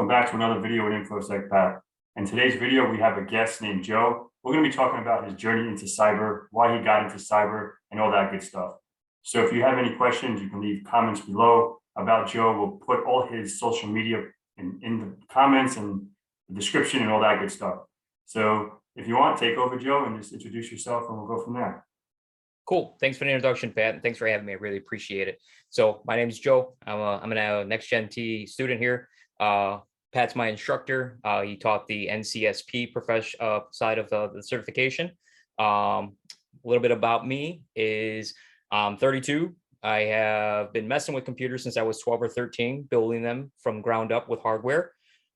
welcome back to another video with Infosec Pat. In today's video, we have a guest named Joe. We're going to be talking about his journey into cyber, why he got into cyber, and all that good stuff. So if you have any questions, you can leave comments below about Joe. We'll put all his social media in the comments and the description and all that good stuff. So if you want, take over, Joe, and just introduce yourself, and we'll go from there. Cool. Thanks for the introduction, Pat. And thanks for having me. I really appreciate it. So my name is Joe. I'm a next gen T student here. Pat's my instructor. He taught the NCSP side of the certification. A little bit about me is I'm 32. I have been messing with computers since I was 12 or 13, building them from ground up with hardware.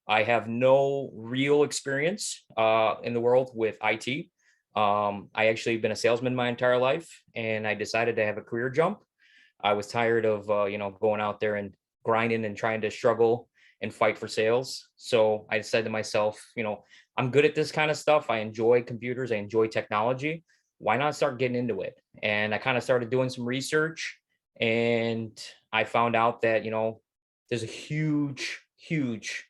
I have no real experience in the world with IT. I actually been a salesman my entire life, and I decided to have a career jump. I was tired of going out there and grinding and trying to struggle and fight for sales. So I said to myself, I'm good at this kind of stuff. I enjoy computers. I enjoy technology. Why not start getting into it? And I kind of started doing some research, and I found out that there's a huge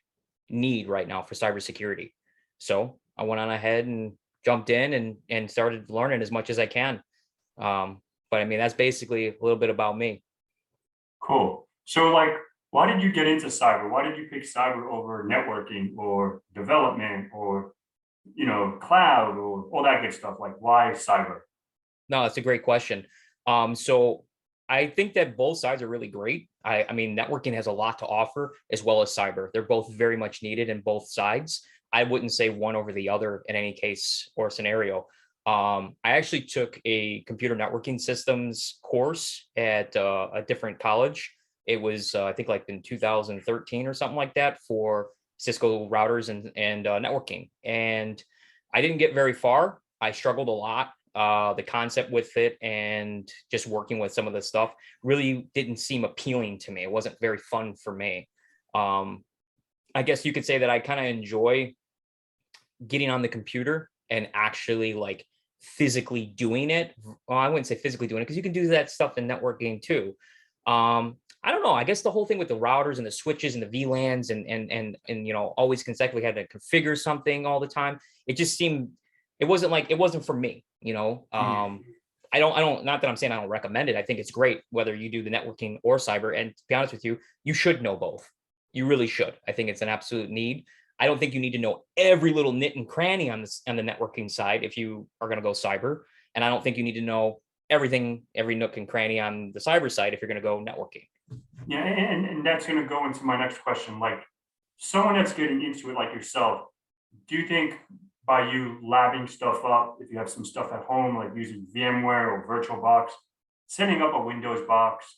need right now for cybersecurity. So I went on ahead and jumped in and started learning as much as I can. But I mean, that's basically a little bit about me. Cool. So why did you get into cyber? Why did you pick cyber over networking or development or, cloud or all that good stuff? Like, why cyber? No, that's a great question. So I think that both sides are really great. I mean, networking has a lot to offer as well as cyber. They're both very much needed in both sides. I wouldn't say one over the other in any case or scenario. I actually took a computer networking systems course at a different college. It was, I think, like in 2013 or something like that, for Cisco routers and networking. And I didn't get very far. I struggled a lot. The concept with it and just working with some of the stuff really didn't seem appealing to me. It wasn't very fun for me. I guess you could say that I kind of enjoy getting on the computer and actually physically doing it. Well, I wouldn't say physically doing it, because you can do that stuff in networking too. I don't know. I guess the whole thing with the routers and the switches and the VLANs and always consecutively had to configure something all the time. It just seemed, it wasn't for me, I don't, not that I'm saying I don't recommend it. I think it's great whether you do the networking or cyber. And to be honest with you, you should know both. You really should. I think it's an absolute need. I don't think you need to know every little nit and cranny on the networking side if you are going to go cyber. And I don't think you need to know everything, every nook and cranny on the cyber side if you're going to go networking. Yeah, and that's going to go into my next question. Like, someone that's getting into it like yourself, do you think by you labbing stuff up, if you have some stuff at home, like using VMware or VirtualBox, setting up a Windows box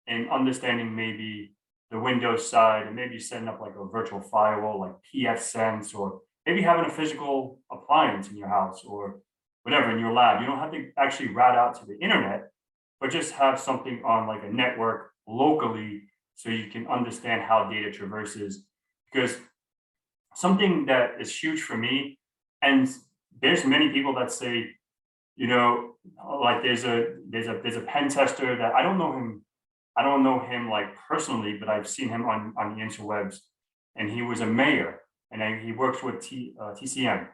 and understanding maybe the Windows side, and maybe setting up like a virtual firewall like pfSense, or maybe having a physical appliance in your house or whatever in your lab. You don't have to actually route out to the internet, but just have something on like a network locally so you can understand how data traverses. Because something that is huge for me, and there's many people that say, like there's a pen tester that I don't know him like personally, but I've seen him on the interwebs, and he was a mayor, and he works with TCM,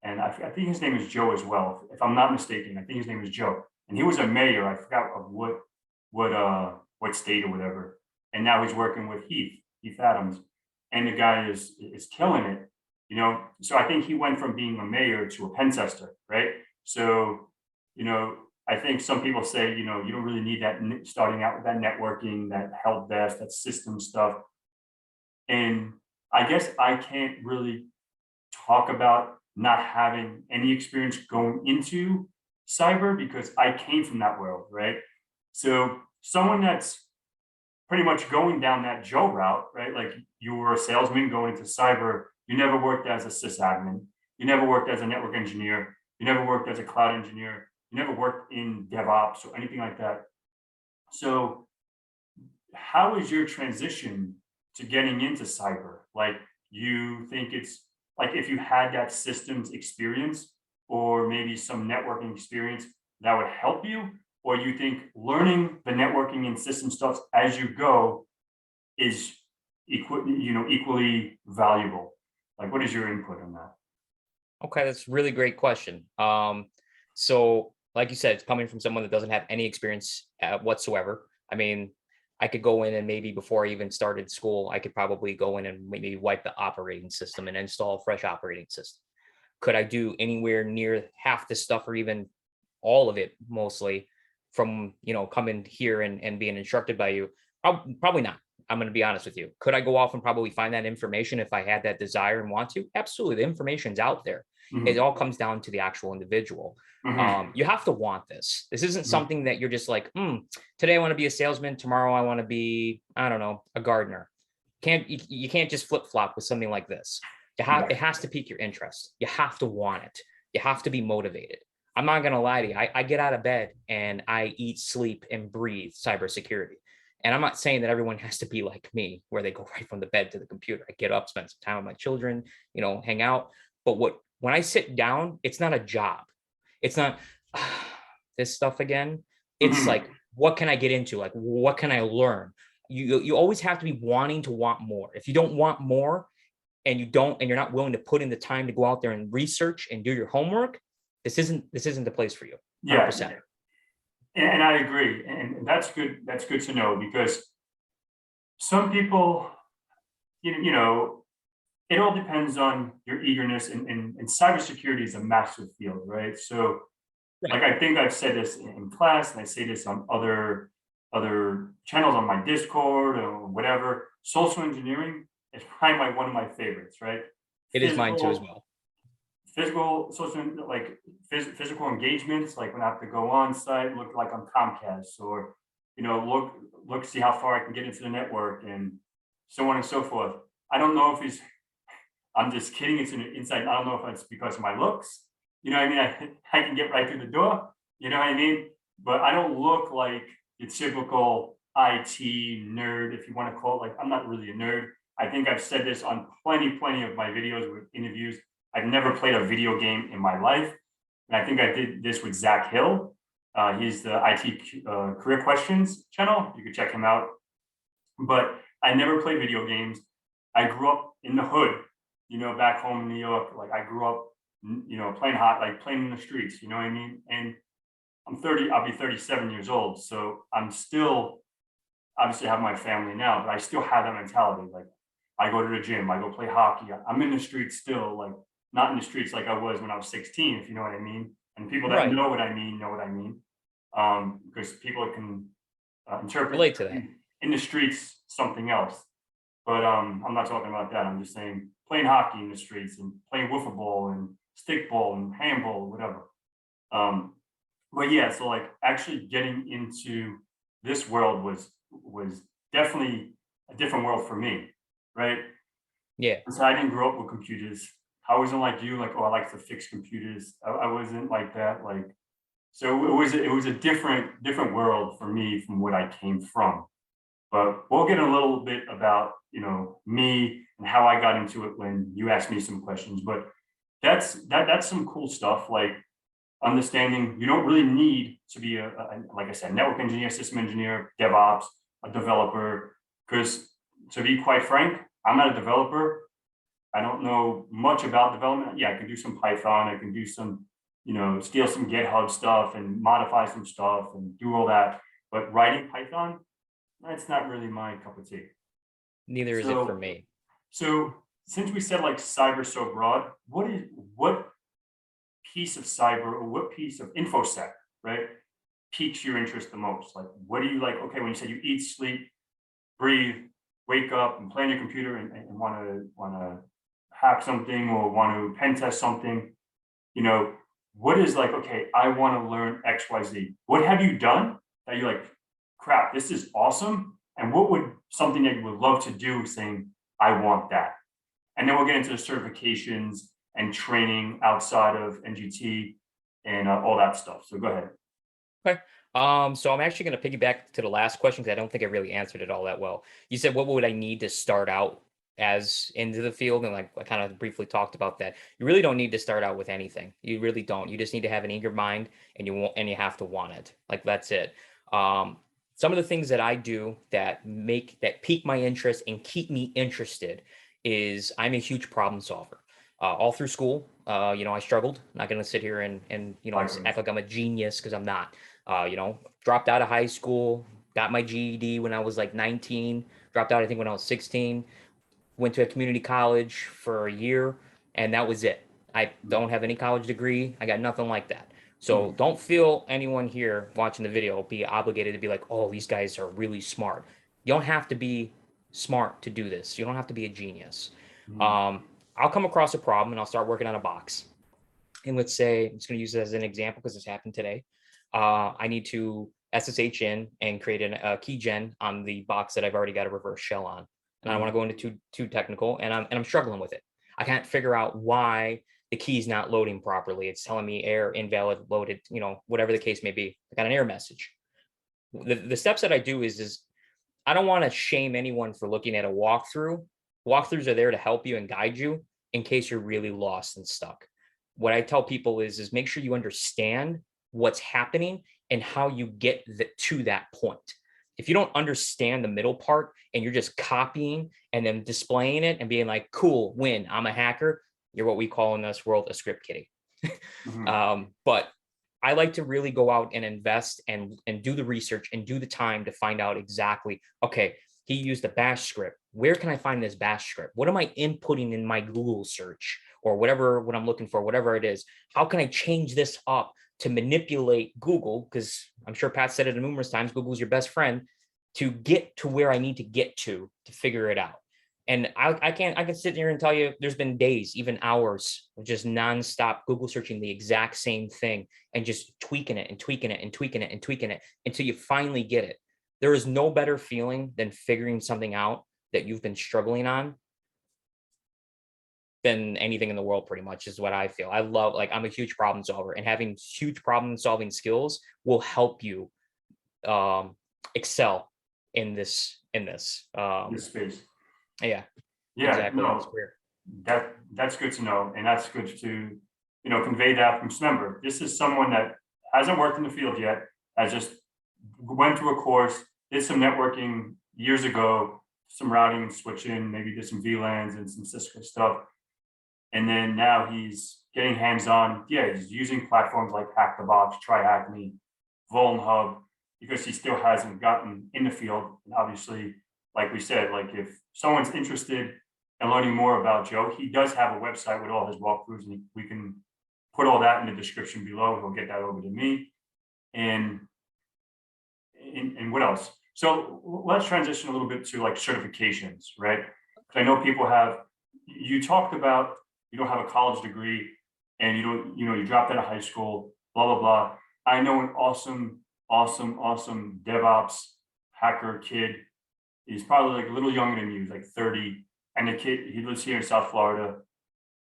and I think his name is Joe as well, if I'm not mistaken. I think his name is Joe, and he was a mayor. I forgot of what state or whatever, and now he's working with Heath Adams, and the guy is killing it. So I think he went from being a mayor to a pen tester, right? So I think some people say, you don't really need that starting out with that networking, that help desk, that system stuff. And I guess I can't really talk about not having any experience going into cyber because I came from that world, right? So someone that's pretty much going down that Joe route, right? Like, you were a salesman going into cyber. You never worked as a sysadmin. You never worked as a network engineer. You never worked as a cloud engineer. You never worked in DevOps or anything like that. So how is your transition to getting into cyber? Like, you think it's like, if you had that systems experience or maybe some networking experience, that would help you? Or you think learning the networking and system stuff as you go is equally valuable? Like, what is your input on that? Okay, that's a really great question. So like you said, it's coming from someone that doesn't have any experience whatsoever. I mean, I could go in and maybe before I even started school, I could probably go in and maybe wipe the operating system and install a fresh operating system. Could I do anywhere near half the stuff or even all of it mostly from, coming here and being instructed by you? Probably not. I'm going to be honest with you. Could I go off and probably find that information if I had that desire and want to? Absolutely. The information's out there. It Hmm. all comes down to the actual individual. Hmm. You have to want this. This isn't Hmm. something that you're just like, today I want to be a salesman. Tomorrow I want to be, I don't know, a gardener. You can't just flip flop with something like this. It has to pique your interest. You have to want it. You have to be motivated. I'm not gonna lie to you. I get out of bed and I eat, sleep, and breathe cybersecurity. And I'm not saying that everyone has to be like me, where they go right from the bed to the computer. I get up, spend some time with my children, hang out. But when I sit down, it's not a job. It's not this stuff again. It's Hmm. like, what can I get into? Like, what can I learn? You always have to be wanting to want more. If you don't want more, and you're not willing to put in the time to go out there and research and do your homework, this isn't the place for you. Yeah, 100%. and I agree, and that's good. That's good to know because some people, you know, it all depends on your eagerness, and cybersecurity is a massive field, right? So, like, Right. I think I've said this in class, and I say this on other channels on my Discord or whatever. Social engineering is probably one of my favorites, right? It is mine too as Physical well. physical social like physical engagements, like when I have to go on site, look like I'm Comcast, or look see how far I can get into the network, and so on and so forth. I don't know if he's I'm just kidding. It's an insight. I don't know if it's because of my looks. You know what I mean? I can get right through the door. You know what I mean? But I don't look like the typical IT nerd, if you want to call it. Like, I'm not really a nerd. I think I've said this on plenty of my videos with interviews. I've never played a video game in my life. And I think I did this with Zach Hill. He's the IT Career Questions channel. You can check him out. But I never played video games. I grew up in the hood, back home in New York. Like, I grew up, playing like playing in the streets. You know what I mean? And I'm 30. I'll be 37 years old. So I'm still obviously have my family now, but I still have that mentality. Like, I go to the gym, I go play hockey. I'm in the streets still, like not in the streets like I was when I was 16, if you know what I mean. And people that Right. know what I mean know what I mean, because people can interpret Relate to that. in the streets something else. But I'm not talking about that. I'm just saying playing hockey in the streets and playing wiffle ball and stickball and handball, whatever. Um, but yeah, so like actually getting into this world was definitely a different world for me, right? Yeah. So I didn't grow up with computers. I wasn't like you, like, oh, I like to fix computers. I wasn't like that. Like, so it was a different world for me from what I came from. But we'll get a little bit about me and how I got into it when you asked me some questions. But that's some cool stuff. Like, understanding you don't really need to be like I said, network engineer, system engineer, DevOps, a developer. Because, to be quite frank, I'm not a developer. I don't know much about development. Yeah, I can do some Python. I can do some, steal some GitHub stuff and modify some stuff and do all that. But writing Python, that's not really my cup of tea. Neither is it for So, me. so since we said like cyber so broad, what piece of cyber, or what piece of infosec, right, piques your interest the most? Like, what do you like? Okay, when you say you eat, sleep, breathe, wake up, and play on your computer, and want to hack something or want to pen test something, you know, what is like? Okay, I want to learn X, Y, Z. What have you done that you're like, crap, this is awesome? And what would something that you would love to do, saying, I want that? And then we'll get into the certifications and training outside of NGT and all that stuff. So go ahead. Okay. So I'm actually going to piggyback to the last question because I don't think I really answered it all that well. You said, what would I need to start out as into the field? And like I kind of briefly talked about that. You really don't need to start out with anything. You really don't. You just need to have an eager mind and you have to want it. Like that's it. Um, some of the things that I do that pique my interest and keep me interested is I'm a huge problem solver. All through school, I struggled. I'm not going to sit here and act Likewise. like I'm a genius because I'm not. Dropped out of high school, got my GED when I was like 19. Dropped out, I think, when I was 16. Went to a community college for a year, and that was it. I don't have any college degree. I got nothing like that. So Mhm. don't feel anyone here watching the video be obligated to be like, oh, these guys are really smart. You don't have to be smart to do this. You don't have to be a genius. Mhm. Um, I'll come across a problem and I'll start working on a box. And let's say, I'm just going to use it as an example because this happened today. I need to SSH in and create a key gen on the box that I've already got a reverse shell on. And I don't want to Mhm. go into too technical, and I'm struggling with it. I can't figure out why the key is not loading properly. It's telling me error, invalid, loaded, whatever the case may be. I got an error message. The steps that I do is I don't want to shame anyone for looking at a walkthrough. Walkthroughs are there to help you and guide you in case you're really lost and stuck. What I tell people is make sure you understand what's happening and how you get to that point. If you don't understand the middle part and you're just copying and then displaying it and being like, cool, win, I'm a hacker, you're what we call in this world a script kiddie. Mhm. But I like to really go out and invest and do the research and do the time to find out exactly, okay, he used a bash script. Where can I find this bash script? What am I inputting in my Google search or whatever, what I'm looking for, whatever it is? How can I change this up to manipulate Google? Because I'm sure Pat said it numerous times, Google's your best friend, to get to where I need to get to figure it out. And I can sit here and tell you there's been days, even hours of just nonstop Google searching the exact same thing and just tweaking it and tweaking it and tweaking it and tweaking it until you finally get it. There is no better feeling than figuring something out that you've been struggling on than anything in the world, pretty much, is what I feel. I love, like, I'm a huge problem solver, and having huge problem solving skills will help you um excel in this. This space. Yeah, Yeah, exactly, in this no, career. that's good to know, and that's good to convey that from member. This is someone that hasn't worked in the field yet, has just went through a course, did some networking years ago, some routing and switching, maybe did some VLANs and some Cisco stuff, and then now he's getting hands on. Yeah, he's using platforms like Hack the Box, Try Hack Me, Vuln Hub, because he still hasn't gotten in the field. And obviously, like we said, like if someone's interested in learning more about Joe, he does have a website with all his walkthroughs, and we can put all that in the description below. He'll get that over to me. And and what else? So let's transition a little bit to like certifications, right? Because I know people have. You talked about you don't have a college degree, and you don't, you dropped out of high school, blah blah blah. I know an awesome DevOps hacker kid. He's probably like a little younger than you, like 30, and the kid he lives here in South Florida,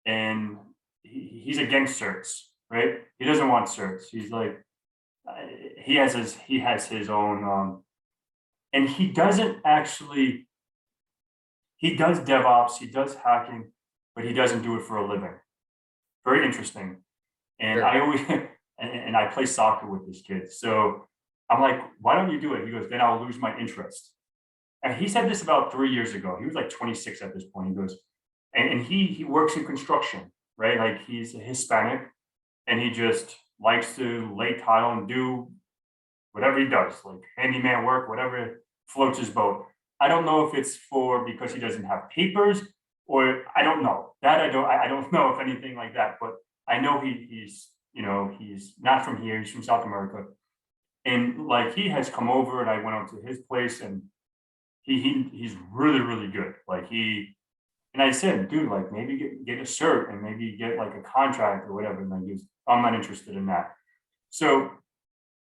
and he's against certs, right? He doesn't want certs. He's like he has his own and he doesn't actually he does DevOps, he does hacking, but he doesn't do it for a living. Very interesting. And Sure. I always and I play soccer with this kid. So I'm like, why don't you do it? He goes, then I'll lose my interest. And he said this about 3 years ago. He was like 26 at this point. He goes, and he works in construction, right? Like he's a Hispanic, and he just likes to lay tile and do whatever he does, like handyman work, whatever floats his boat. I don't know if it's for because he doesn't have papers, or I don't know. That I don't know if anything like that, but I know he's not from here, he's from South America. And like he has come over, and I went up to his place, and he's really, really good. Like and I said, dude, like maybe get a cert and maybe get like a contract or whatever. And then I'm not interested in that. So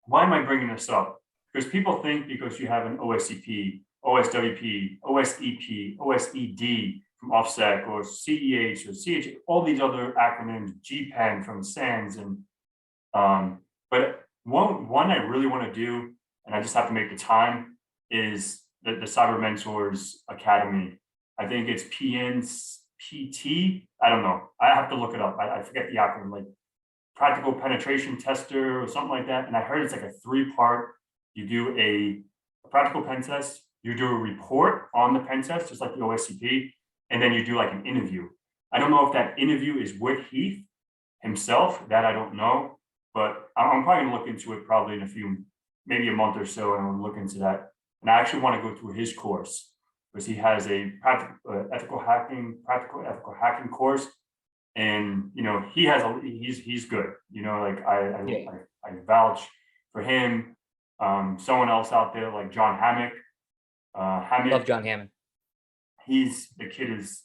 why am I bringing this up? Because people think because you have an OSCP, OSWP, OSEP, OSED from Offsec, or CEH or CH, all these other acronyms, GPEN from SANS, and but one I really want to do, and I just have to make the time, is the Cyber Mentors Academy. I think it's PNPT. I don't know. I have to look it up. I forget the acronym. Like practical penetration tester or something like that. And I heard it's like a 3-part. You do a a practical pen test, you do a report on the pen test, just like the OSCP, and then you do like an interview. I don't know if that interview is with Heath himself, that I don't know, but I'm probably gonna look into it probably in a few, maybe a month or so, and I'll look into that. And I actually want to go through his course because he has a practical ethical hacking course, and he has he's good. Like Yeah. I vouch for him. Someone else out there like John Hammock. Love Hammock, John Hammond. the kid is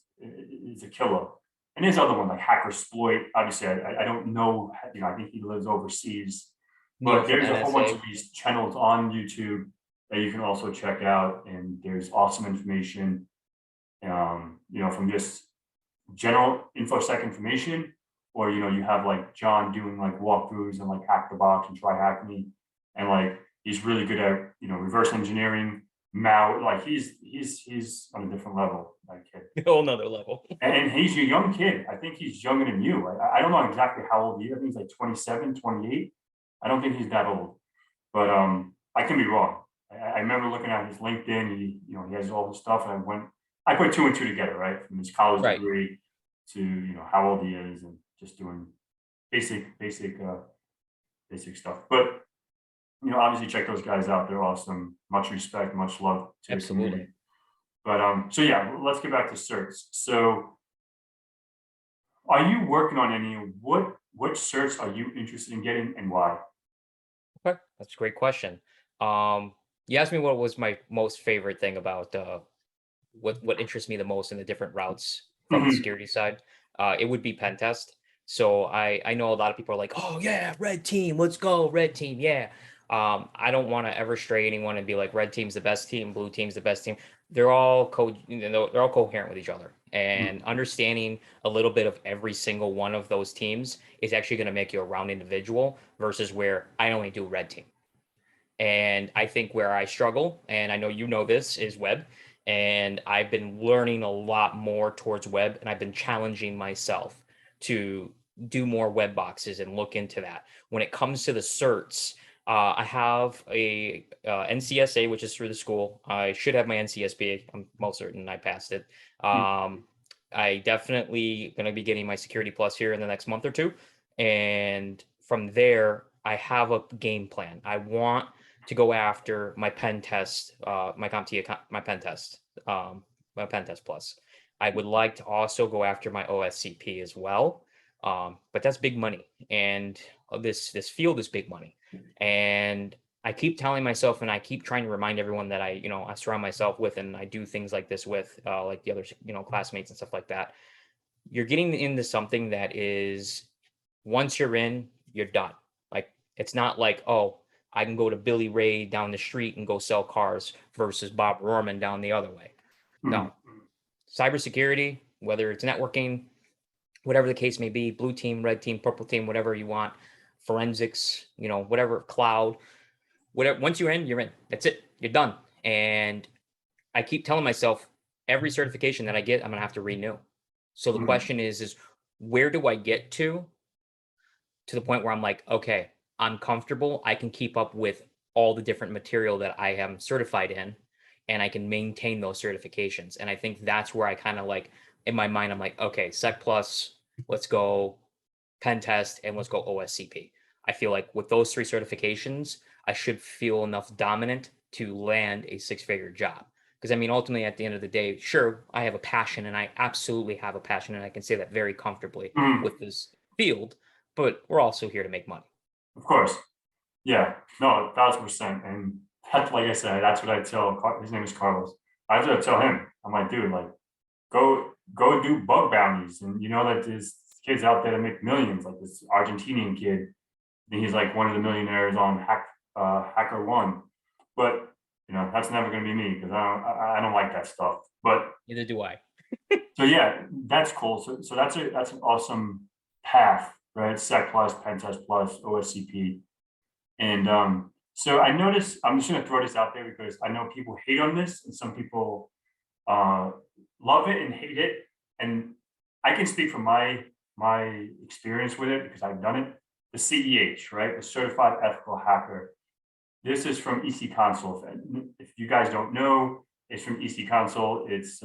a killer. And there's other one like Hacker Exploit. Obviously, I don't know. I think he lives overseas, Neil but from there's a whole bunch of NSA. these channels on YouTube that you can also check out, and there's awesome information. From just general infosec information, or you have like John doing like walkthroughs and like hack the box and try hack me, and like he's really good at reverse engineering mal. Like he's on a different level, that kid. Whole nother level. And he's a young kid. I think he's younger than you. I don't know exactly how old he is. I think he's like 27, 28. I don't think he's that old, but I can be wrong. I remember looking at his LinkedIn. He has all this stuff, and I put two and two together, right, from his college Right. degree to how old he is, and just doing basic stuff. But obviously check those guys out. They're awesome. Much respect, much love to the Absolutely. community. But so yeah, let's get back to certs. So are you working on any? What certs are you interested in getting, and why? Okay, that's a great question. Um, you asked me what was my most favorite thing about what interests me the most in the different routes from the Mhm. security side. It would be pen test. So I know a lot of people are like, oh yeah, red team, let's go, red team, yeah. I don't want to ever stray anyone and be like red team's the best team, blue team's the best team. They're all coherent with each other, and Mhm. understanding a little bit of every single one of those teams is actually going to make you a round individual versus where I only do red team. And I think where I struggle, and I know you know this, is web. And I've been learning a lot more towards web, and I've been challenging myself to do more web boxes and look into that. When it comes to the certs, I have a NCSA, which is through the school. I should have my NCSB. I'm most certain I passed it. Mhm. I definitely going to be getting my Security Plus here in the next month or two. And from there, I have a game plan. I want to go after my pen test, my CompTIA, my pen test plus. I would like to also go after my OSCP as well, but that's big money, and this field is big money, and I keep telling myself, and I keep trying to remind everyone that I surround myself with, and I do things like this with, like the other classmates and stuff like that. You're getting into something that is, once you're in, you're done. Like, it's not like, oh, I can go to Billy Ray down the street and go sell cars versus Bob Rorman down the other way. Mhm. No, cybersecurity, whether it's networking, whatever the case may be, blue team, red team, purple team, whatever you want, forensics, whatever, cloud, whatever. Once you're in, you're in. That's it. You're done. And I keep telling myself every certification that I get, I'm gonna have to renew. So the Mhm. question is where do I get to the point where I'm like, okay, I'm comfortable. I can keep up with all the different material that I am certified in, and I can maintain those certifications. And I think that's where I kind of like, in my mind, I'm like, okay, Sec Plus, let's go pen test, and let's go OSCP. I feel like with those three certifications, I should feel enough dominant to land a six-figure job. Because I mean, ultimately, at the end of the day, sure, I have a passion, and I absolutely have a passion, and I can say that very comfortably Mhm. with this field, but we're also here to make money. Of course. Yeah, no, 1,000%. And that's like I said, that's what I tell. His name is Carlos. I have to tell him. I'm like, dude, like, go do bug bounties, and that there's kids out there that make millions. Like this Argentinian kid, and he's like one of the millionaires on Hacker One. But that's never going to be me because I don't like that stuff. But Neither do I. so yeah, that's cool. So that's an awesome path, right? Sec plus, Pen Test plus, OSCP. And so I noticed, I'm just going to throw this out there because I know people hate on this and some people uh, love it and hate it. And I can speak from my experience with it because I've done it. The CEH, right? The Certified Ethical Hacker. This is from EC Console. If you guys don't know, it's from EC Console. It's,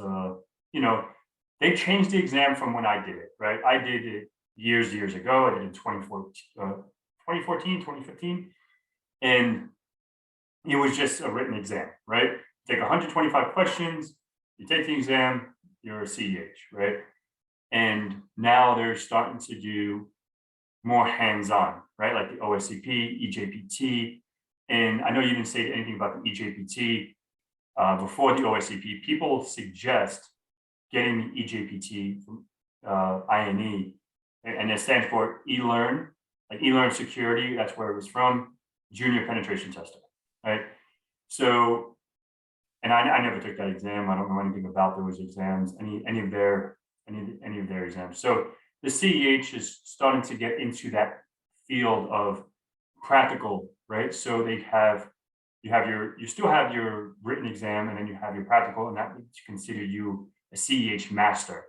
they changed the exam from when I did it, right? I did it years ago. I did it in 2014, 2015. And it was just a written exam, right? Take 125 questions, you take the exam, you're a CEH, right? And now they're starting to do more hands-on, right? Like the OSCP, EJPT. And I know you didn't say anything about the EJPT before the OSCP. People suggest getting the EJPT from INE, and it stands for eLearn, like eLearn Security. That's where it was from, Junior Penetration Tester, right? So, and I never took that exam. I don't know anything about those exams, any of their exams. So the CEH is starting to get into that field of practical, right? So you still have your written exam, and then you have your practical, and that would consider you a CEH master,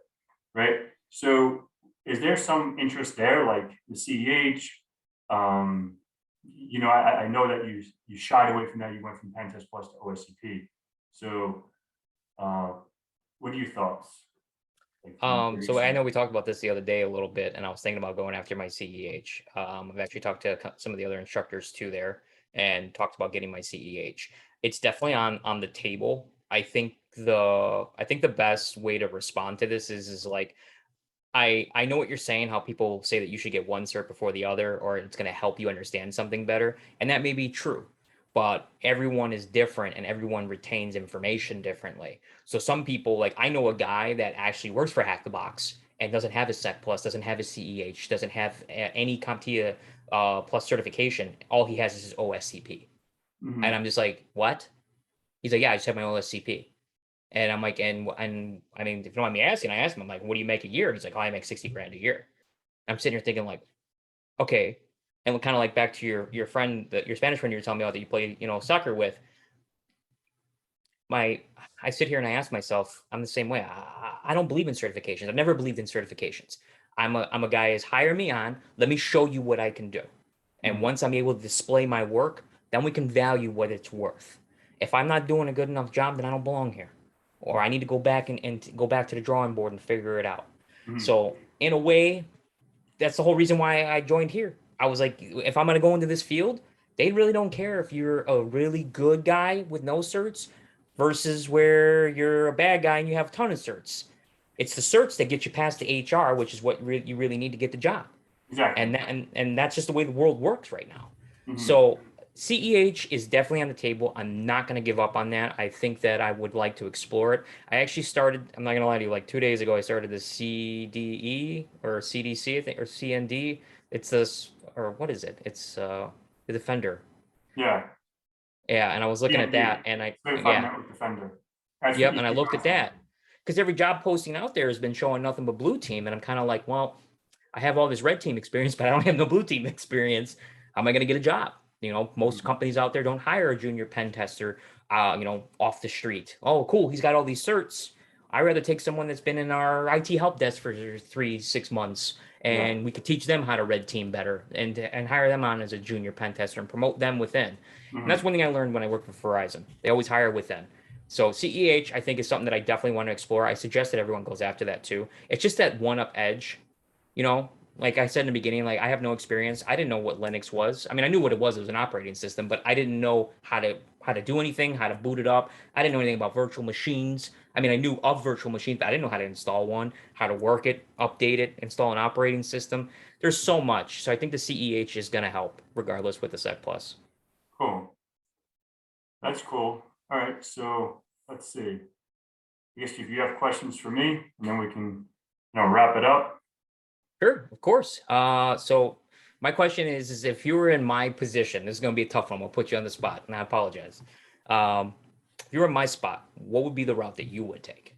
right? So is there some interest there, like the CEH? I know that you shied away from that. You went from Pen Test Plus to OSCP. So what are your thoughts? So I know we talked about this the other day a little bit, and I was thinking about going after my CEH. I've actually talked to some of the other instructors too there, and talked about getting my CEH. It's definitely on the table. I think the best way to respond to this is like, I know what you're saying, how people say that you should get one cert before the other, or it's going to help you understand something better. And that may be true, but everyone is different and everyone retains information differently. So some people, like I know a guy that actually works for Hack the Box and doesn't have his Sec Plus, doesn't have his CEH, doesn't have any CompTIA Plus certification. All he has is his OSCP. And I'm just like, what? He's like, yeah, I just have my OSCP. And I'm like, and I mean, if you don't mind me asking, I asked him, I'm like, what do you make a year? He's like, oh, I make 60 grand a year. I'm sitting here thinking like, okay. And kind of like back to your friend, your Spanish friend you were telling me about that you play, soccer with. I sit here and I ask myself, I'm the same way. I don't believe in certifications. I've never believed in certifications. I'm a guy is hire me on. Let me show you what I can do. And once I'm able to display my work, then we can value what it's worth. If I'm not doing a good enough job, then I don't belong here. Or I need to go back and go back to the drawing board and figure it out. So in a way, that's the whole reason why I joined here. I was like, if I'm going to go into this field, they really don't care if you're a really good guy with no certs versus where you're a bad guy and you have a ton of certs. It's the certs that get you past the HR, which is what you really need to get the job. Exactly. And that's just the way the world works right now. Mm-hmm. So CEH is definitely on the table. I'm not going to give up on that. I think that I would like to explore it. I actually started, I'm not going to lie to you, like 2 days ago, I started the CDE or CDC, I think, or CND. It's this, or what is it? It's the Defender. Yeah. Yeah, and I was looking at CMD, that, and Certified Network Defender. That's for yep, and I EC looked at Console. that because every job posting out there has been showing nothing but blue team, and I'm kind of like, well, I have all this red team experience, but I don't have no blue team experience. How am I going to get a job? Most companies out there don't hire a junior pen tester, off the street. Oh, cool, he's got all these certs. I'd rather take someone that's been in our IT help desk for 3-6 months, Yeah. and we could teach them how to red team better, and hire them on as a junior pen tester and promote them within. And that's one thing I learned when I worked for Verizon. They always hire within. So CEH, I think, is something that I definitely want to explore. I suggest that everyone goes after that too. It's just that one up edge, like I said in the beginning, like I have no experience. I didn't know what Linux was. I mean, I knew what it was. It was an operating system, but I didn't know how to do anything, how to boot it up. I didn't know anything about virtual machines. I mean, I knew of virtual machines, but I didn't know how to install one, how to work it, update it, install an operating system. There's so much. So I think the CEH is going to help regardless with the Sec Plus. Cool. That's cool. All right. So let's see. I guess if you have questions for me, and then we can, wrap it up. Sure, of course. So my question is if you were in my position, this is going to be a tough one. I'll put you on the spot, and I apologize. If you were in my spot, what would be the route that you would take?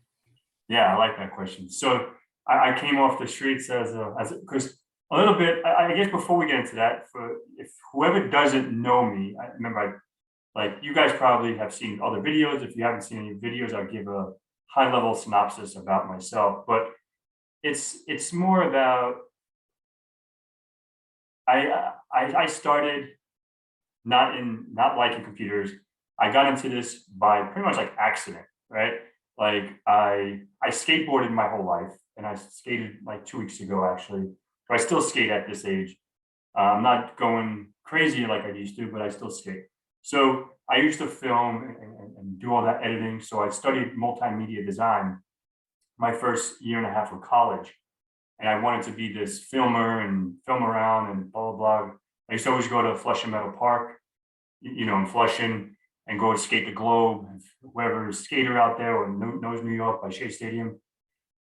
Yeah, I like that question. So I came off the streets because a little bit. I guess before we get into that, for if whoever doesn't know me, I remember like you guys probably have seen other videos. If you haven't seen any videos, I'll give a high level synopsis about myself. But it's more about I started not liking computers. I got into this by pretty much like accident, right? Like I skateboarded my whole life, and I skated like 2 weeks ago actually. So I still skate at this age. I'm not going crazy like I used to, but I still skate. So I used to film and do all that editing. So I studied multimedia design my first year and a half of college, and I wanted to be this filmer and film around and blah blah blah. I used to always go to Flushing Meadow Park, in Flushing, and go skate the Globe. Whoever's skater out there or knows New York by Shea Stadium,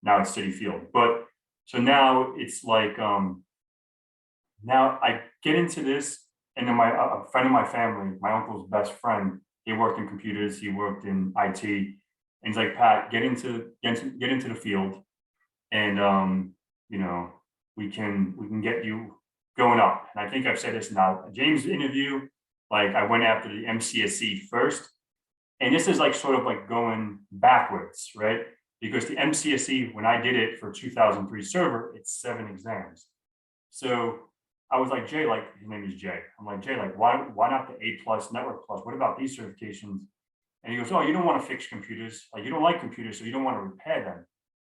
now it's Citi Field. But so now it's like now I get into this, and then my a friend of my family, my uncle's best friend, he worked in computers, he worked in IT, and he's like, Pat, get into the field, and you know, we can get you going up. And I think I've said this now. James' interview, like I went after the MCSE first, and this is like sort of like going backwards, right? Because the MCSE, when I did it for 2003 server, it's 7 exams. So I was like, Jay, like his name is Jay. I'm like, Jay, like why not the A plus, network plus? What about these certifications? And he goes, oh, you don't want to fix computers, like you don't like computers, so you don't want to repair them.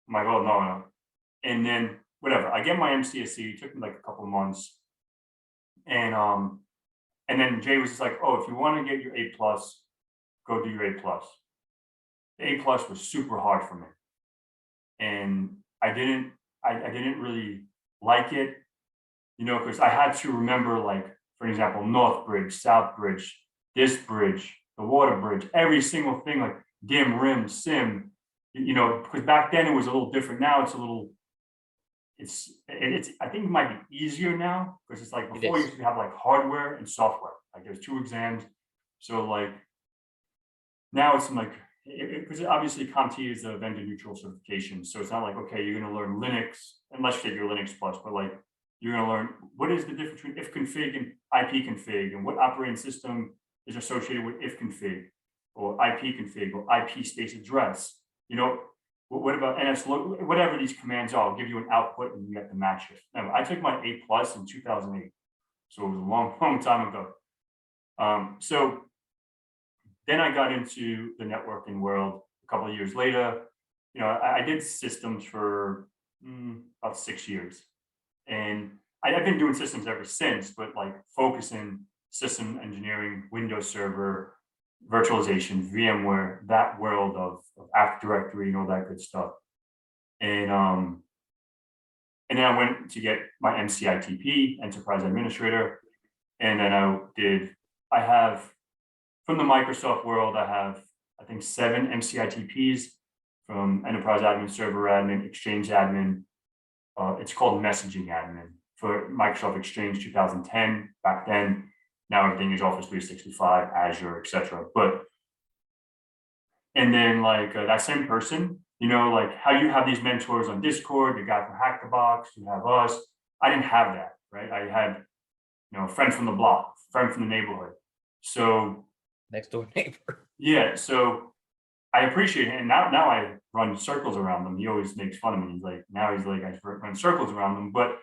I'm like, oh no, no. And then whatever, I get my MCSE. It took me like a couple of months, and then Jay was just like, oh, if you want to get your A plus, go do your A plus. The A plus was super hard for me, and I didn't really like it, because I had to remember, like, for example, North Bridge, South Bridge, this bridge, the water bridge, every single thing, like dim, rim, sim, because back then it was a little different. Now it's a little, it's I think it might be easier now, because it's like It before you is. used to have like hardware and software, like there's 2 exams. So like now it's like, because obviously CompTIA is a vendor neutral certification. So it's not like, okay, you're going to learn Linux, unless you take your Linux plus, but like you're going to learn what is the difference between if config and IP config, and what operating system is associated with if config or IP config or IP space address. What about NS, whatever these commands are, I'll give you an output and you have to match it. Now, I took my A plus in 2008. So it was a long, long time ago. So then I got into the networking world a couple of years later. I did systems for about 6 years, and I've been doing systems ever since, but like focusing system engineering, Windows Server, virtualization, VMware, that world of Active Directory and all that good stuff. And then I went to get my MCITP, Enterprise Administrator, and then I have from the Microsoft world, I have, I think, 7 MCITPs from Enterprise Admin, Server Admin, Exchange Admin. It's called Messaging Admin for Microsoft Exchange 2010. Back then, now everything is Office 365, Azure, etc. And then like that same person, like how you have these mentors on Discord, the guy from Hack the Box, you have us. I didn't have that, right? I had, a friend from the block, friend from the neighborhood. So Next door neighbor. yeah, so I appreciate it. And now I run circles around them. He always makes fun of me. He's like, I run circles around them. But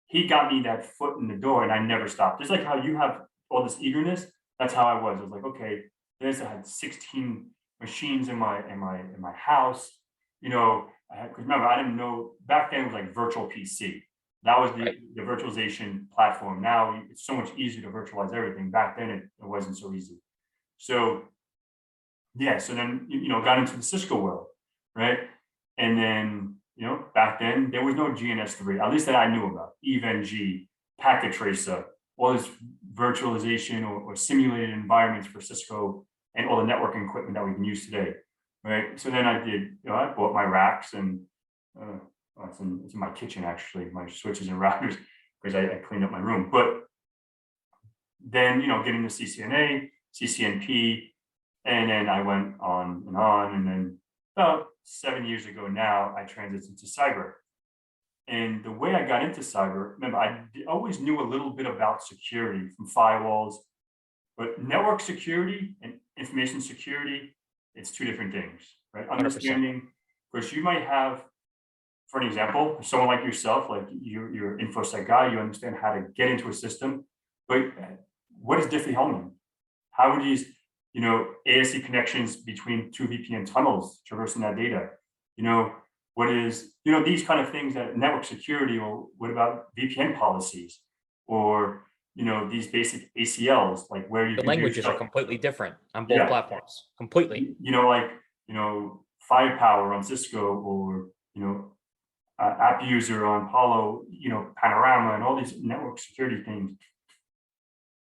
he got me that foot in the door, and I never stopped. Just like how you have all this eagerness, that's how I was. I was like, okay, I had 16 machines in my house. Because remember, I didn't know back then it was like virtual PC. That was Right. the virtualization platform. Now it's so much easier to virtualize everything. Back then it wasn't so easy. So yeah, so then got into the Cisco world, right? And then back then there was no GNS3, at least that I knew about. EVE-NG, Packet Tracer, all this virtualization or simulated environments for Cisco and all the networking equipment that we can use today, right? So then I bought my racks, and it's in my kitchen actually, my switches and routers, because I cleaned up my room. But then getting the CCNA, CCNP. And then I went on, and then about 7 years ago now, I transitioned to cyber. And the way I got into cyber, remember, I always knew a little bit about security from firewalls, but network security and information security, it's 2 different things, right? 100%. Understanding, because you might have, for an example, someone like yourself, like you're Infosec guy, you understand how to get into a system, but what is Diffie-Hellman mean? How are these, ASC connections between two VPN tunnels traversing that data? What is, these kind of things that network security, or what about VPN policies, or, these basic ACLs, like where you The can do languages are stuff. completely different on both Yeah. platforms. Completely. Like, Firepower on Cisco, or, App User on Palo, Panorama, and all these network security things.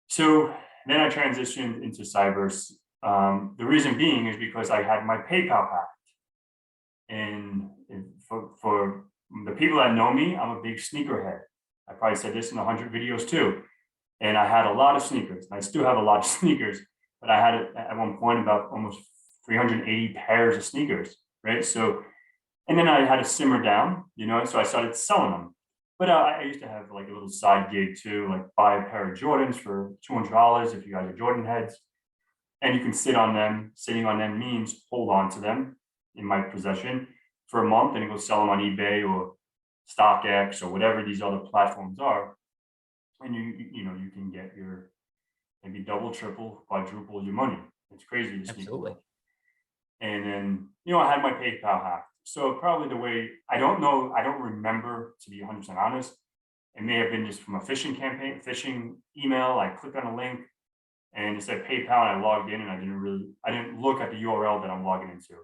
So then I transitioned into cyber. The reason being is because I had my PayPal pack. And for the people that know me, I'm a big sneakerhead. I probably said this in 100 videos too. And I had a lot of sneakers. I still have a lot of sneakers, but I had at one point about almost 380 pairs of sneakers, right? So, and then I had to simmer down, so I started selling them. But I used to have like a little side gig too, like buy a pair of Jordans for $200 if you guys are Jordan heads. And you can sit on them. Sitting on them means hold on to them in my possession for a month, and then go sell them on eBay or StockX or whatever these other platforms are. And you can get your maybe double, triple, quadruple your money. It's crazy to sneak Absolutely. away. And then, I had my PayPal hacked. So probably the way, I don't know, I don't remember, to be 100% honest. It may have been just from a phishing campaign, phishing email. I clicked on a link and it said PayPal, and I logged in, and I didn't look at the URL that I'm logging into.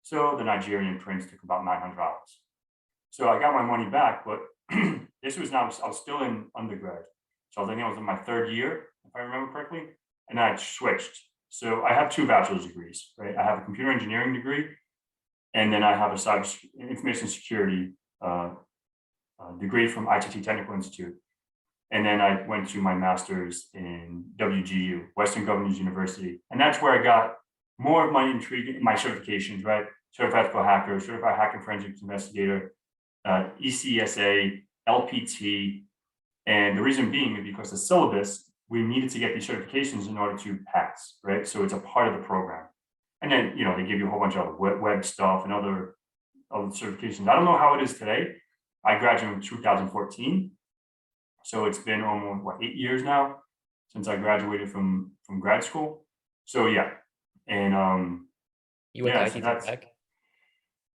So the Nigerian prince took about $900. So I got my money back, but this was now, I was still in undergrad. So I think I was in my third year, if I remember correctly, and I switched. So I have 2 bachelor's degrees, right? I have a computer engineering degree, and then I have a cyber information security degree from ITT Technical Institute. And then I went to my master's in WGU, Western Governors University. And that's where I got more of my intrigue, my certifications, right? Certified Ethical Hacker, Certified Hacker Forensics Investigator, ECSA, LPT. And the reason being is because the syllabus, we needed to get these certifications in order to pass, right? So it's a part of the program. And then, they give you a whole bunch of web stuff and other certifications. I don't know how it is today. I graduated in 2014. So it's been almost 8 years now since I graduated from grad school. So yeah. And You went to ITT Tech?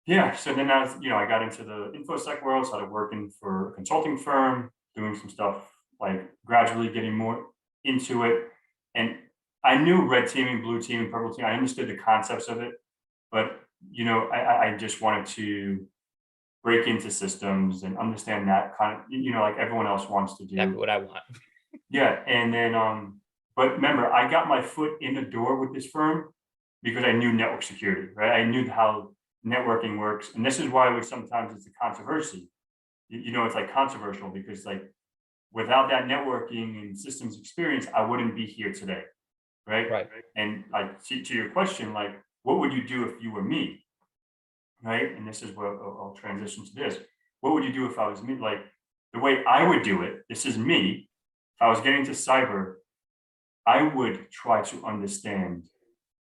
Yeah. So then I got into the Infosec world, started working for a consulting firm, doing some stuff, like gradually getting more into it. And I knew red teaming, blue teaming, purple teaming. I understood the concepts of it, but I just wanted to break into systems and understand that kind of, like everyone else wants to do. Exactly what I want. Yeah. And then, but remember, I got my foot in the door with this firm because I knew network security, right? I knew how networking works. And this is why sometimes it's a controversy. It's like controversial because like without that networking and systems experience, I wouldn't be here today. Right. And like to your question, like, what would you do if you were me? Right. And this is where I'll transition to this. What would you do if I was me? Like the way I would do it, this is me. If I was getting to cyber, I would try to understand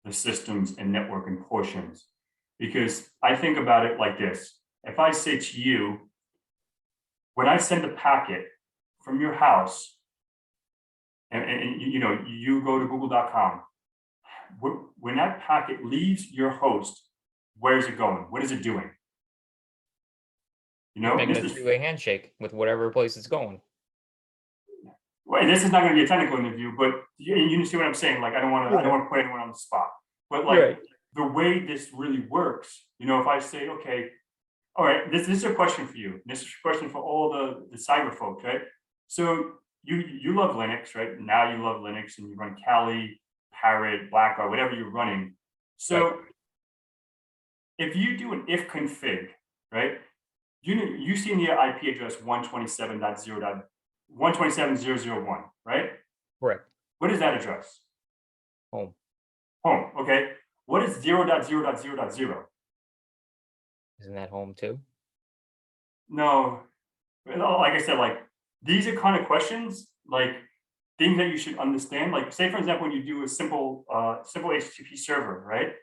the systems and networking portions, because I think about it like this. If I say to you, when I send a packet from your house, and you go to google.com, when that packet leaves your host, where is it going? What is it doing? Making a three-way handshake with whatever place it's going. Well, this is not going to be a technical interview, but you see what I'm saying. Like I don't want to put anyone on the spot, but like the way this really works, if I say, okay, all right, this is a question for you. This is a question for all the cyber folks, right? So you love Linux, right? Now you love Linux and you run Kali, Parrot, Blackguard, whatever you're running. So if you do an if config, right? You see in the IP address 127.0.127.0.0.1, right? Correct. What is that address? Home. Home. Okay. What is 0.0.0.0? Isn't that home too? No. Like I said, like these are kind of questions, like things that you should understand. Like say, for example, when you do a simple HTTP server, right?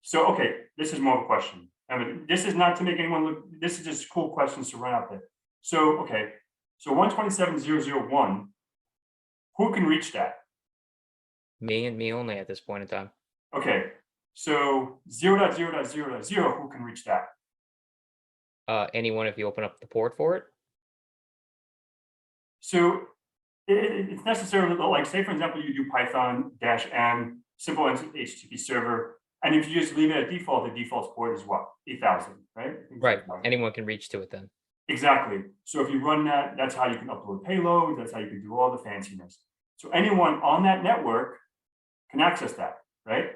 So, okay, this is more of a question. I mean, this is not to make anyone look, this is just cool questions to run out there. So, okay, so 127.0.0.1, who can reach that? Me only at this point in time. Okay, so 0.0.0.0, who can reach that? Anyone if you open up the port for it. So it's necessarily like, say, for example, you do Python dash M, simple HTTP server, and if you just leave it at default, the default port is what? 8,000, right? Right. Anyone can reach to it then. Exactly. So if you run that, that's how you can upload payloads. That's how you can do all the fanciness. So anyone on that network can access that, right?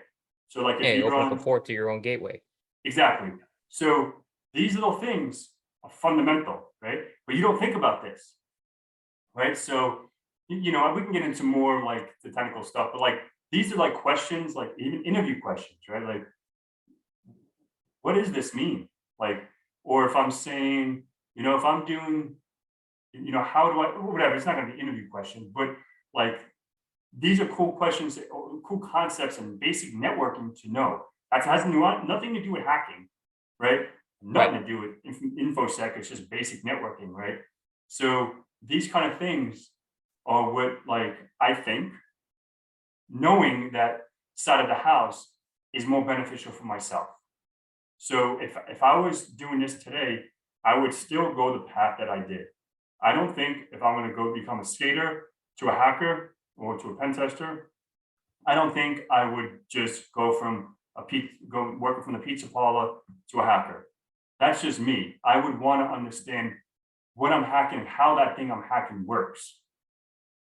So like Yeah, if you you open up a run, port to your own gateway. exactly. So these little things are fundamental, right? But you don't think about this, right? So, you know, we can get into more like the technical stuff, but like these are like questions, like even interview questions, right? Like, what does this mean? Like, or if I'm saying, you know, if I'm doing, you know, how do I, whatever, it's not going to be interview question, but like these are cool questions, cool concepts and basic networking to know. That has nothing to do with hacking, right? Right. Nothing to do with infosec. It's just basic networking, right? So these kind of things are what, like, I think knowing that side of the house is more beneficial for myself. So if I was doing this today, I would still go the path that I did. I don't think if I'm going to go become a skater to a hacker or to a pen tester, I don't think I would just go from go working from the pizza parlor to a hacker. That's just me. I would want to understand what I'm hacking, how that thing I'm hacking works,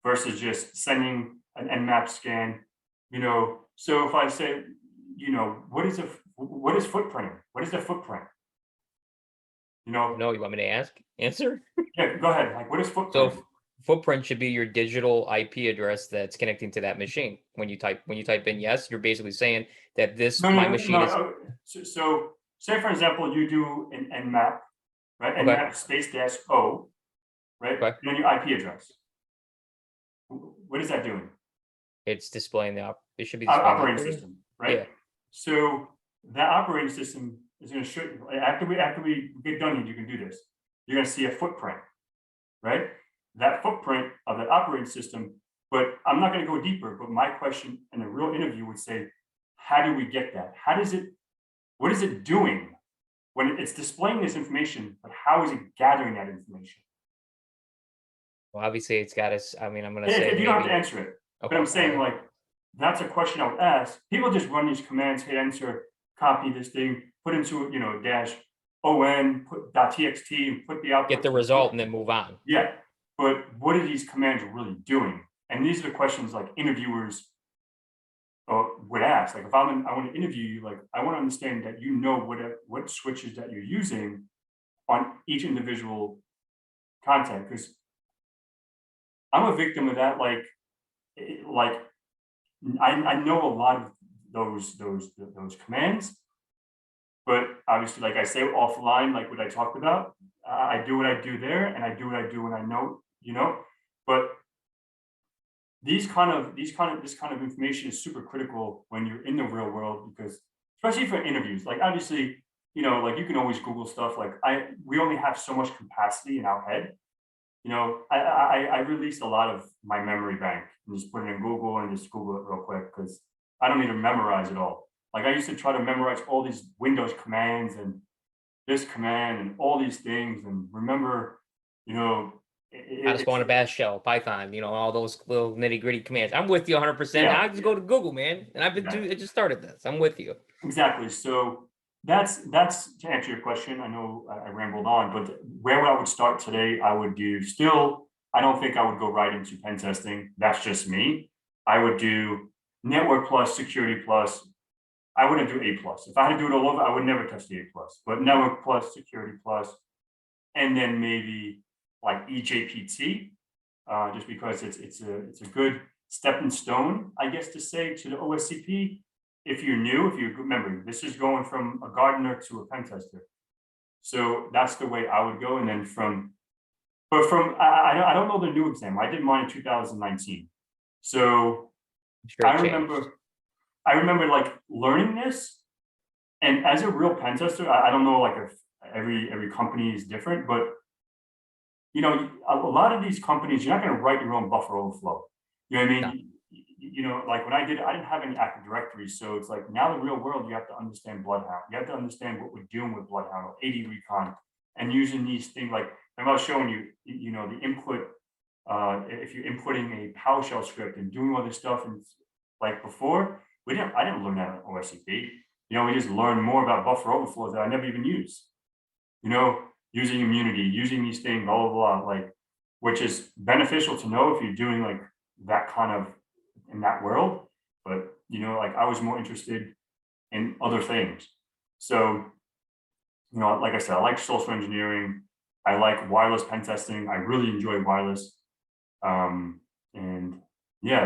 versus just sending an Nmap scan. You know, so if I say, you know, what is footprinting? What is the footprint? You know, No, you want me to answer? yeah, go ahead. Like, what is So footprint? footprint should be your digital IP address that's connecting to that machine. When you type in yes, you're basically saying that No, my no, no, machine no. is So say for example, you do an Nmap, right? okay. Nmap space dash O, right? Okay. And then your IP address. What is that doing? It's displaying it should be displaying the Operating operating. system, right? Yeah. So that operating system is going to show you, after we get done here, you can do this. You're going to see a footprint, right? That footprint of that operating system. But I'm not going to go deeper. But my question in a real interview would say, how do we get that? How does it? What is it doing when it's displaying this information? But how is it gathering that information? Well, obviously it's got us. I mean, I'm gonna If say you don't have to maybe answer it, but okay, I'm all saying right. like that's a question I would ask. People just run these commands, hit enter, copy this thing, put into, you know, dash on, put .txt, and put the Get output. the result and then move on. Yeah, but what are these commands really doing? And these are the questions like interviewers would ask. Like if I want to interview you, like I want to understand that you know what switches that you're using on each individual content, because I'm a victim of that. Like I know a lot of those commands, but obviously, like I say offline, like what I talked about, I do what I do there, and I do what I do when I know, you know. But this kind of information is super critical when you're in the real world, because especially for interviews, like obviously, you know, like you can always Google stuff. Like we only have so much capacity in our head. You know, I released a lot of my memory bank and just put it in Google and just Google it real quick, because I don't need to memorize it all. Like I used to try to memorize all these Windows commands and this command and all these things and remember, you know, How to it's spawn a bash shell, Python, all those little nitty gritty commands. I'm with you 100%. yeah, I just go to Google, man, and yeah, I just started this. I'm with you. exactly. So that's to answer your question. I know I rambled on, but where I would start today, I would do still. I don't think I would go right into pen testing. That's just me. I would do network plus, security plus. I wouldn't do A plus. If I had to do it all over, I would never touch the A plus. But network plus, security plus, and then maybe like EJPT, just because it's a good stepping stone, I guess, to say to the OSCP. If you're new, if you remember, this is going from a gardener to a pen tester. So that's the way I would go. And then I don't know the new exam. I did mine in 2019. So I'm sure I it changed. remember, I remember like learning this. And as a real pen tester, I don't know like if every company is different, but you know, a lot of these companies, you're not going to write your own buffer overflow. You know what I No, mean? like when I didn't have any Active Directory. So it's like now the real world, you have to understand Bloodhound. You have to understand what we're doing with Bloodhound or AD Recon and using these things like I was showing you, the input, if you're inputting a PowerShell script and doing all this stuff. And like before, I didn't learn that on OSCP. We just learned more about buffer overflows that I never even used. Using immunity, using these things, blah, blah, blah, like, which is beneficial to know if you're doing like that kind of in that world. But, like I was more interested in other things. So, like I said, I like social engineering. I like wireless pen testing. I really enjoy wireless. And yeah,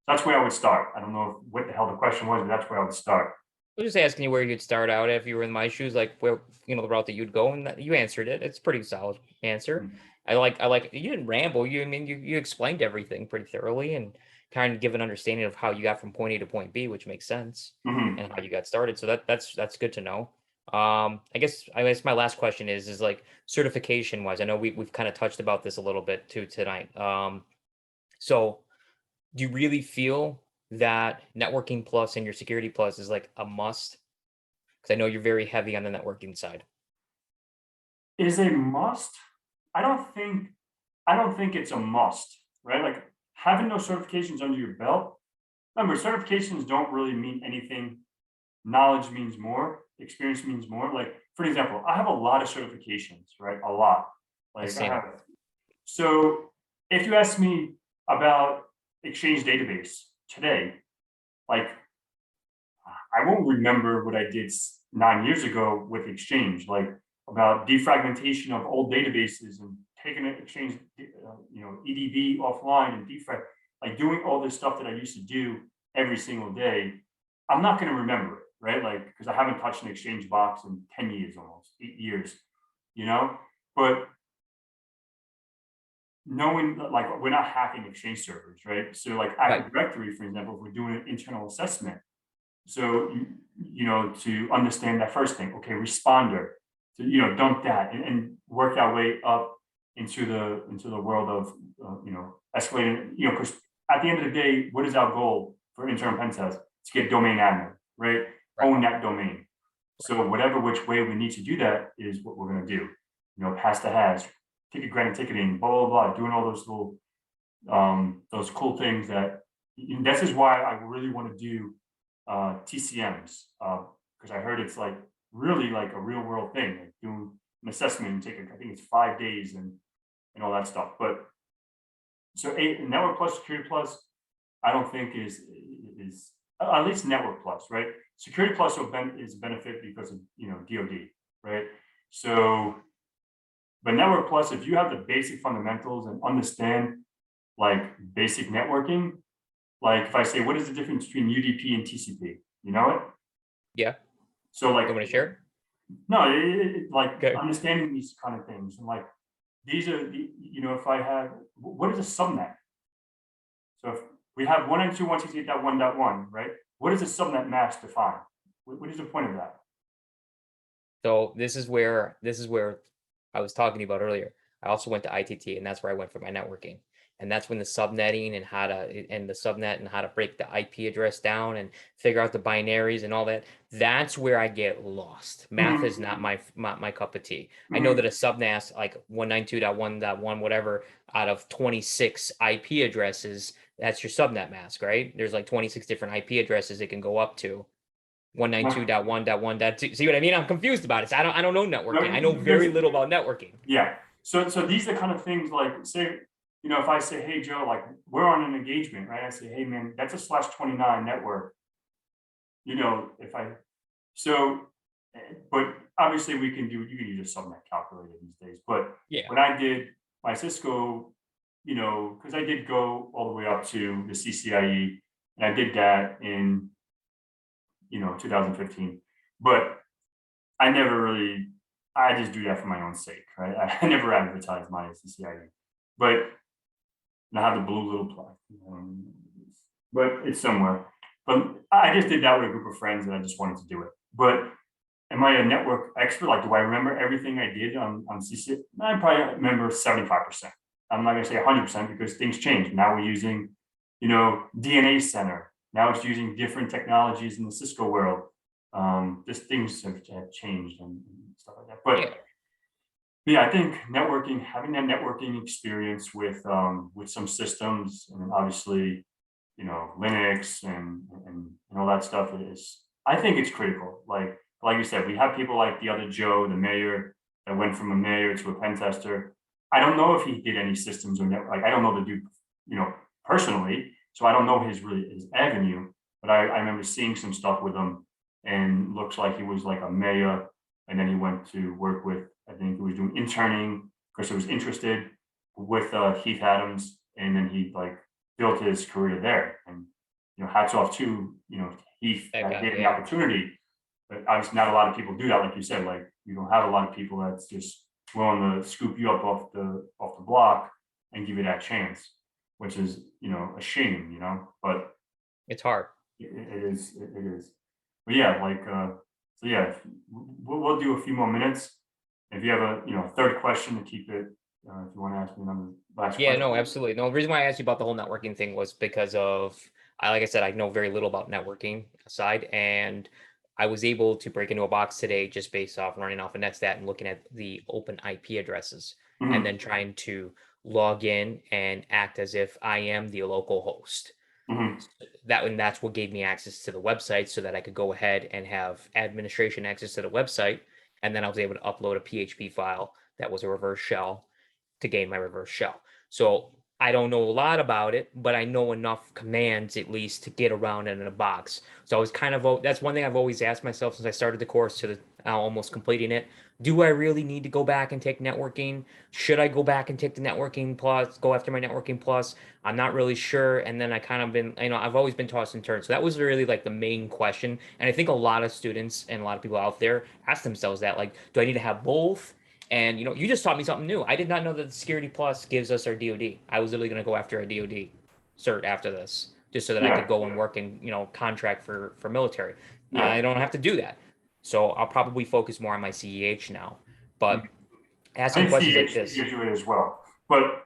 that's where I would start. I don't know what the hell the question was, but that's where I would start. I was just asking you where you'd start out if you were in my shoes, like where the route that you'd go, and you answered it. It's a pretty solid answer. I like you didn't ramble. You explained everything pretty thoroughly and kind of give an understanding of how you got from point A to point B, which makes sense, Mhm. and how you got started. So that's good to know. I guess my last question is like certification wise. I know we've kind of touched about this a little bit too tonight. So do you really feel that networking plus and your security plus is like a must? Because I know you're very heavy on the networking side. Is a must? I don't think it's a must, right? Like having those certifications under your belt. Remember, certifications don't really mean anything. Knowledge means more, experience means more. Like, for example, I have a lot of certifications, right? A lot. I've Like I seen it. have. So if you ask me about Exchange database today, like I won't remember what I did 9 years ago with Exchange, like about defragmentation of old databases and taking an Exchange, EDB offline and defrag, like doing all this stuff that I used to do every single day. I'm not going to remember it, right? Like, because I haven't touched an Exchange box in 10 years, almost 8 years, but knowing that like we're not hacking Exchange servers, right? So like Right. Active Directory, for example, if we're doing an internal assessment, so to understand that first thing, okay, responder, to dump that and work our way up into the world of escalating, because at the end of the day, what is our goal for internal pen test? To get domain admin, right? Right. Own that domain. So whatever which way we need to do that is what we're going to do. Pass the hash, ticket granted ticketing, blah blah blah, doing all those little those cool things that this is why I really want to do TCMs, because I heard it's like really like a real world thing, like doing an assessment and taking, I think it's 5 days and all that stuff. But so network plus security plus, I don't think is at least network plus, right? Security plus is a benefit because of DoD, right? So, but network plus, if you have the basic fundamentals and understand like basic networking, like if I say, what is the difference between UDP and TCP? You know it? Yeah. So like, You want to share? no, like Okay. understanding these kind of things and like, these are the, if I have, what is a subnet? So if we have 192.168.1.1, right? What is a subnet mask define? What is the point of that? So this is where I was talking about earlier. I also went to ITT, and that's where I went for my networking. And that's when the subnetting and how to break the IP address down and figure out the binaries and all that. That's where I get lost. Math is Mhm, not my cup of tea. I know mhm. that a subNAS like 192.1.1 whatever out of 26 IP addresses, that's your subnet mask, right? There's like 26 different IP addresses it can go up to. No, 192.1.1.2. See what I mean? I'm confused about it. So I don't know networking. I know because very little about networking. yeah. So these are kind of things like say, if I say, hey Joe, like we're on an engagement, right? I say, hey man, that's a /29 network. If I so, but obviously you can use a subnet calculator these days. But Yeah. when I did my Cisco, because I did go all the way up to the CCIE, and I did that in 2015. But I never really, I just do that for my own sake, right? I never advertised my CCIE, but I have the blue little plaque, but it's somewhere. But I just did that with a group of friends, and I just wanted to do it. But am I a network expert? Like, do I remember everything I did on CCIE? I probably remember 75%. I'm not going to say 100% because things change. Now we're using, DNA center. Now it's using different technologies in the Cisco world. Just things have changed and stuff like that. But Yeah. yeah, I think networking, having that networking experience with some systems, and then obviously, Linux and all that stuff is, I think it's critical. Like you said, we have people like the other Joe, the mayor, that went from a mayor to a pen tester. I don't know if he did any systems or network. Like I don't know the dude, personally, so I don't know his avenue. But I remember seeing some stuff with him, and looks like he was like a mayor, and then he went to work with, I think he was doing interning because he was interested with Heath Adams, and then he like built his career there. And hats off to Heath That that guy. gave him the Yeah. opportunity. But obviously, not a lot of people do that, like you said. Like you don't have a lot of people that's just willing to scoop you up off the block and give you that chance, which is a shame, But It's hard. it is, it is. But yeah, so yeah, we'll do a few more minutes. If you have a third question to keep it, if you want to ask me another last Yeah, question. no, absolutely. No, the reason why I asked you about the whole networking thing was because of, like I said, I know very little about networking aside, and I was able to break into a box today just based off running off a netstat and looking at the open IP addresses, and Hmm. then trying to log in and act as if I am the local host. Hmm. And that's what gave me access to the website so that I could go ahead and have administration access to the website, and then I was able to upload a PHP file that was a reverse shell to gain my reverse shell. So I don't know a lot about it, but I know enough commands at least to get around it in a box. So I was kind of, that's one thing I've always asked myself since I started the course to now almost completing it. Do I really need to go back and take networking? Should I go back and take the networking plus, go after my networking plus? I'm not really sure. And then I kind of been, I've always been tossed and turned. So that was really like the main question. And I think a lot of students and a lot of people out there ask themselves that, like, do I need to have both? And you just taught me something new. I did not know that the Security Plus gives us our DoD. I was literally going to go after a DoD cert after this, just so that I Yeah, could go and work and contract for military. yeah. I don't have to do that, so I'll probably focus more on my CEH now. But I asking think questions like CH this, gives you it as well. But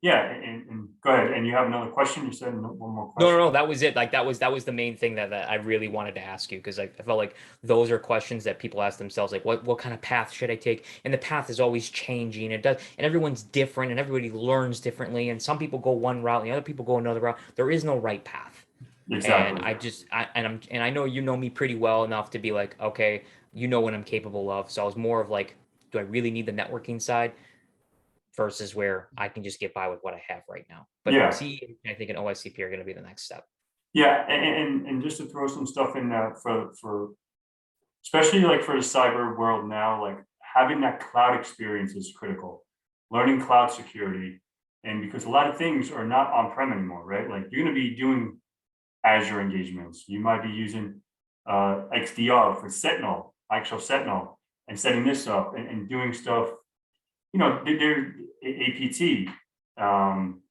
yeah, and go ahead. And you have another question? You said one more no, no, question. no, that was it. Like that was the main thing that I really wanted to ask you because I felt like those are questions that people ask themselves, like what kind of path should I take? And the path is always changing. It does, and everyone's different, and everybody learns differently. And some people go one route, and the other people go another route. There is no right path. And Exactly. I know you know me pretty well enough to be like, okay, you know what I'm capable of. So I was more of like, do I really need the networking side versus where I can just get by with what I have right now? But Yeah, C, I think, an OSCP are going to be the next step. yeah. And just to throw some stuff in for especially like for the cyber world now, like having that cloud experience is critical. Learning cloud security, and because a lot of things are not on-prem anymore, right? Like you're going to be doing Azure engagements. You might be using XDR for Sentinel, actual Sentinel, and setting this up and doing stuff. There APT. Um,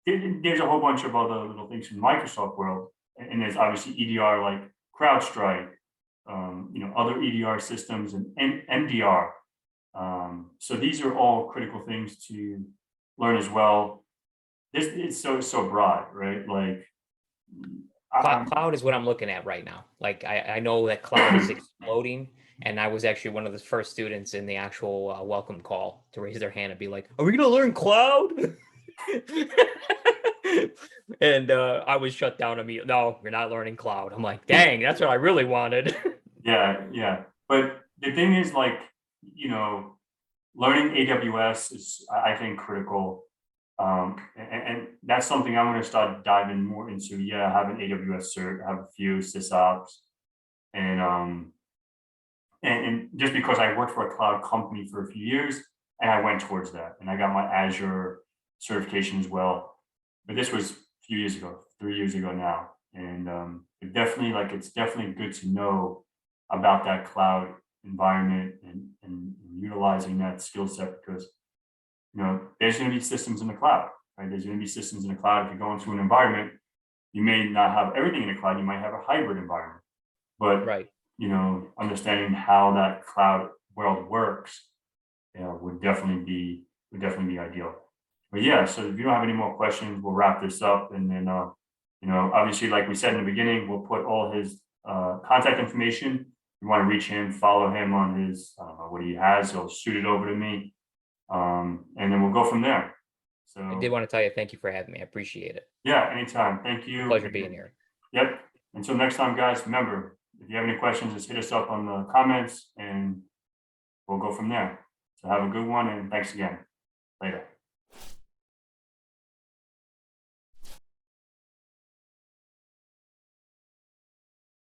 there's a whole bunch of other little things from Microsoft world, and there's obviously EDR like CrowdStrike, other EDR systems and MDR. So these are all critical things to learn as well. This it's so broad, right? Like Cloud is what I'm looking at right now. Like I know that cloud is exploding, and I was actually one of the first students in the actual welcome call to raise their hand and be like, "Are we gonna learn cloud?" And I was shut down immediately. No, you're not learning cloud. I'm like, dang, that's what I really wanted. yeah, yeah. But the thing is, like, you know, learning AWS is, I think, critical. And that's something I'm going to start diving more into. Yeah, I have an AWS cert, I have a few sysops, and and just because I worked for a cloud company for a few years, and I went towards that, and I got my Azure certification as well. But this was a few years ago, 3 years ago now, and it's definitely good to know about that cloud environment and utilizing that skill set because there's going to be systems in the cloud, right? There's going to be systems in the cloud. If you go into an environment, you may not have everything in the cloud. You might have a hybrid environment, but Right. understanding how that cloud world works, would definitely be ideal. But yeah, so if you don't have any more questions, we'll wrap this up. And then, obviously, like we said in the beginning, we'll put all his contact information. If you want to reach him, follow him on his, I don't know what he has, he'll shoot it over to me. And then we'll go from there. I did So want to tell you, thank you for having me. I appreciate it. yeah, anytime. Thank you. Pleasure being here. Yep. Until next time, guys, remember, if you have any questions, just hit us up on the comments and we'll go from there. So have a good one and thanks again. Later.